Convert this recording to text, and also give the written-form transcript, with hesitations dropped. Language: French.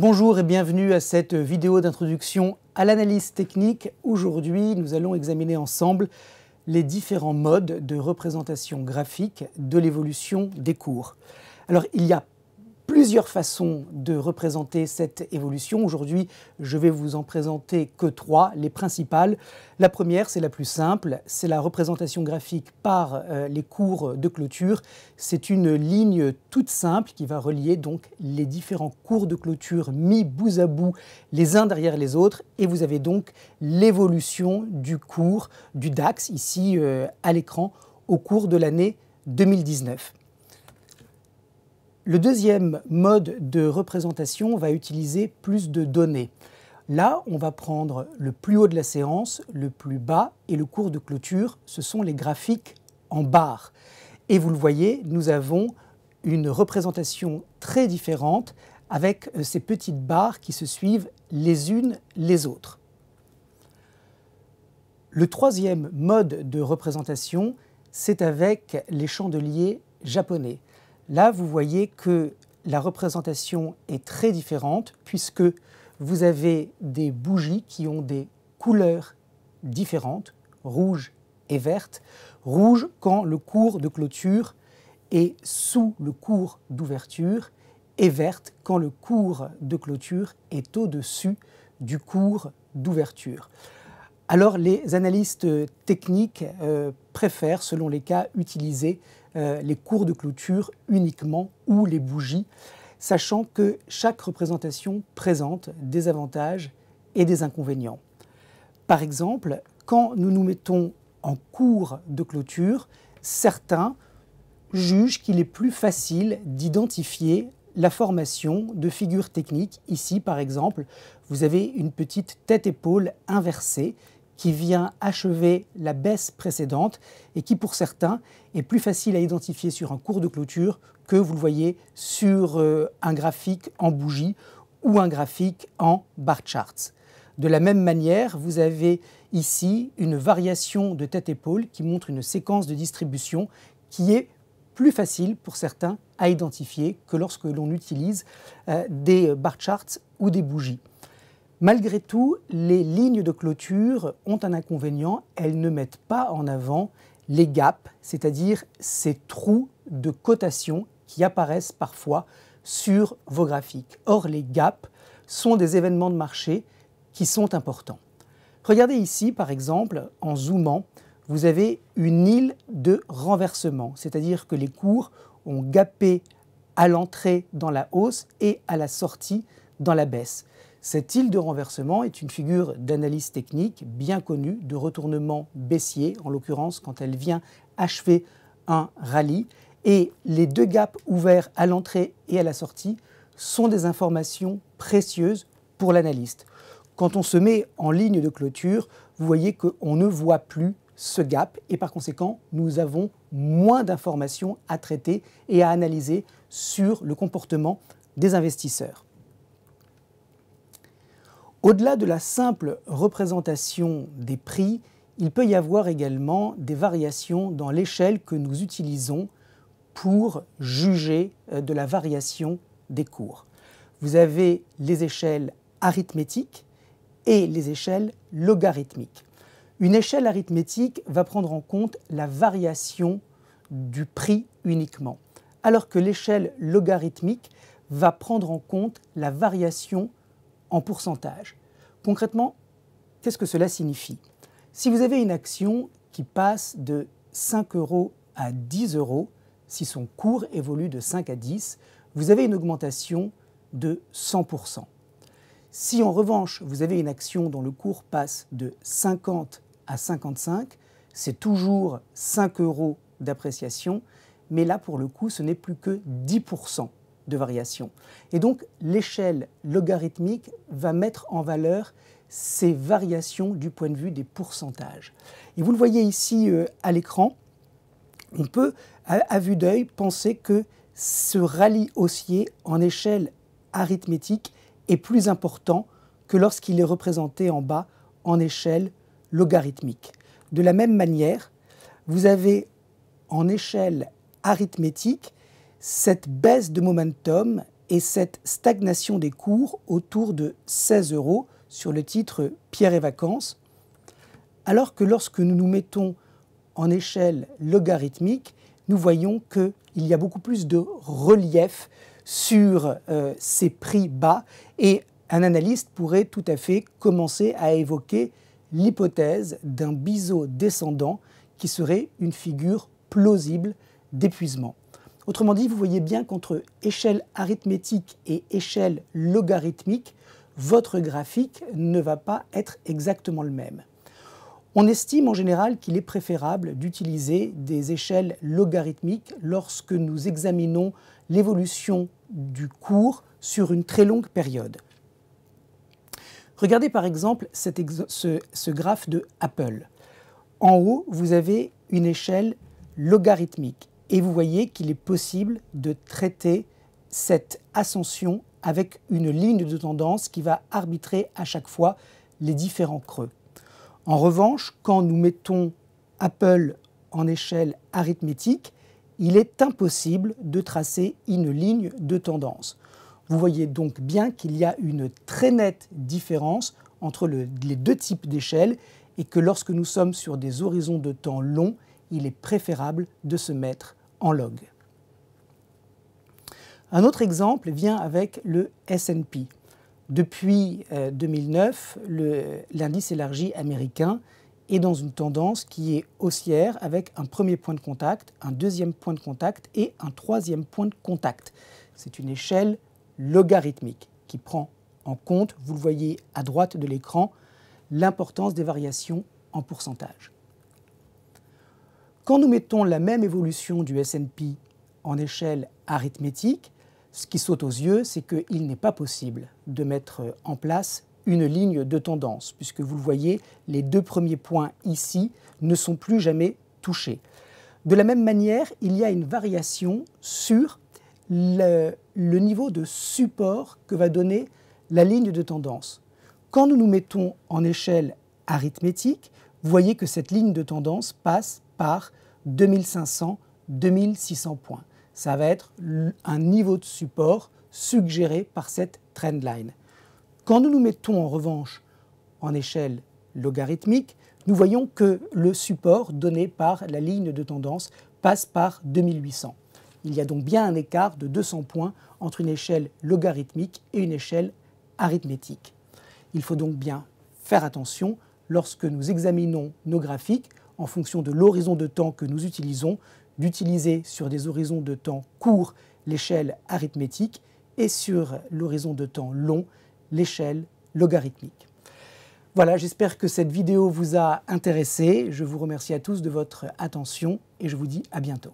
Bonjour et bienvenue à cette vidéo d'introduction à l'analyse technique. Aujourd'hui, nous allons examiner ensemble les différents modes de représentation graphique de l'évolution des cours. Alors, il y a plusieurs façons de représenter cette évolution. Aujourd'hui, je vais vous en présenter que trois, les principales. La première, c'est la plus simple, c'est la représentation graphique par les cours de clôture. C'est une ligne toute simple qui va relier donc les différents cours de clôture mis bout à bout les uns derrière les autres. Et vous avez donc l'évolution du cours du DAX ici à l'écran au cours de l'année 2019. Le deuxième mode de représentation va utiliser plus de données. Là, on va prendre le plus haut de la séance, le plus bas et le cours de clôture. Ce sont les graphiques en barres. Et vous le voyez, nous avons une représentation très différente avec ces petites barres qui se suivent les unes les autres. Le troisième mode de représentation, c'est avec les chandeliers japonais. Là, vous voyez que la représentation est très différente puisque vous avez des bougies qui ont des couleurs différentes, rouge et verte. Rouge quand le cours de clôture est sous le cours d'ouverture et verte quand le cours de clôture est au-dessus du cours d'ouverture. Alors les analystes techniques préfèrent, selon les cas, utiliser les cours de clôture uniquement ou les bougies, sachant que chaque représentation présente des avantages et des inconvénients. Par exemple, quand nous nous mettons en cours de clôture, certains jugent qu'il est plus facile d'identifier la formation de figures techniques. Ici, par exemple, vous avez une petite tête-épaule inversée qui vient achever la baisse précédente et qui, pour certains, est plus facile à identifier sur un cours de clôture que vous le voyez sur un graphique en bougie ou un graphique en bar charts. De la même manière, vous avez ici une variation de tête-épaule qui montre une séquence de distribution qui est plus facile pour certains à identifier que lorsque l'on utilise des bar charts ou des bougies. Malgré tout, les lignes de clôture ont un inconvénient, elles ne mettent pas en avant les gaps, c'est-à-dire ces trous de cotation qui apparaissent parfois sur vos graphiques. Or, les gaps sont des événements de marché qui sont importants. Regardez ici, par exemple, en zoomant, vous avez une île de renversement, c'est-à-dire que les cours ont gapé à l'entrée dans la hausse et à la sortie dans la baisse. Cette île de renversement est une figure d'analyse technique bien connue de retournement baissier, en l'occurrence quand elle vient achever un rallye. Et les deux gaps ouverts à l'entrée et à la sortie sont des informations précieuses pour l'analyste. Quand on se met en ligne de clôture, vous voyez qu'on ne voit plus ce gap et par conséquent, nous avons moins d'informations à traiter et à analyser sur le comportement des investisseurs. Au-delà de la simple représentation des prix, il peut y avoir également des variations dans l'échelle que nous utilisons pour juger de la variation des cours. Vous avez les échelles arithmétiques et les échelles logarithmiques. Une échelle arithmétique va prendre en compte la variation du prix uniquement, alors que l'échelle logarithmique va prendre en compte la variation en pourcentage. Concrètement, qu'est-ce que cela signifie? Si vous avez une action qui passe de 5 € à 10 €, si son cours évolue de 5 à 10, vous avez une augmentation de 100%. Si en revanche, vous avez une action dont le cours passe de 50 à 55, c'est toujours 5 € d'appréciation, mais là, pour le coup, ce n'est plus que 10% de variation. Et donc, l'échelle logarithmique va mettre en valeur ces variations du point de vue des pourcentages. Et vous le voyez ici à l'écran, on peut, à vue d'œil, penser que ce rallye haussier en échelle arithmétique est plus important que lorsqu'il est représenté en bas en échelle logarithmique. De la même manière, vous avez en échelle arithmétique cette baisse de momentum et cette stagnation des cours autour de 16 € sur le titre Pierre et Vacances, alors que lorsque nous nous mettons en échelle logarithmique, nous voyons qu'il y a beaucoup plus de relief sur ces prix bas et un analyste pourrait tout à fait commencer à évoquer l'hypothèse d'un biseau descendant qui serait une figure plausible d'épuisement. Autrement dit, vous voyez bien qu'entre échelle arithmétique et échelle logarithmique, votre graphique ne va pas être exactement le même. On estime en général qu'il est préférable d'utiliser des échelles logarithmiques lorsque nous examinons l'évolution du cours sur une très longue période. Regardez par exemple ce graphe de Apple. En haut, vous avez une échelle logarithmique et vous voyez qu'il est possible de traiter cette ascension avec une ligne de tendance qui va arbitrer à chaque fois les différents creux. En revanche, quand nous mettons Apple en échelle arithmétique, il est impossible de tracer une ligne de tendance. Vous voyez donc bien qu'il y a une très nette différence entre les deux types d'échelles et que lorsque nous sommes sur des horizons de temps longs, il est préférable de se mettre en log. Un autre exemple vient avec le S&P. Depuis 2009, l'indice élargi américain est dans une tendance qui est haussière avec un premier point de contact, un deuxième point de contact et un troisième point de contact. C'est une échelle logarithmique qui prend en compte, vous le voyez à droite de l'écran, l'importance des variations en pourcentage. Quand nous mettons la même évolution du S&P en échelle arithmétique, ce qui saute aux yeux, c'est qu'il n'est pas possible de mettre en place une ligne de tendance, puisque vous le voyez, les deux premiers points ici ne sont plus jamais touchés. De la même manière, il y a une variation sur le niveau de support que va donner la ligne de tendance. Quand nous nous mettons en échelle arithmétique, vous voyez que cette ligne de tendance passe par 2500-2600 points. Ça va être un niveau de support suggéré par cette trendline. Quand nous nous mettons en revanche en échelle logarithmique, nous voyons que le support donné par la ligne de tendance passe par 2800. Il y a donc bien un écart de 200 points entre une échelle logarithmique et une échelle arithmétique. Il faut donc bien faire attention lorsque nous examinons nos graphiques en fonction de l'horizon de temps que nous utilisons, d'utiliser sur des horizons de temps courts l'échelle arithmétique et sur l'horizon de temps long l'échelle logarithmique. Voilà, j'espère que cette vidéo vous a intéressé. Je vous remercie à tous de votre attention et je vous dis à bientôt.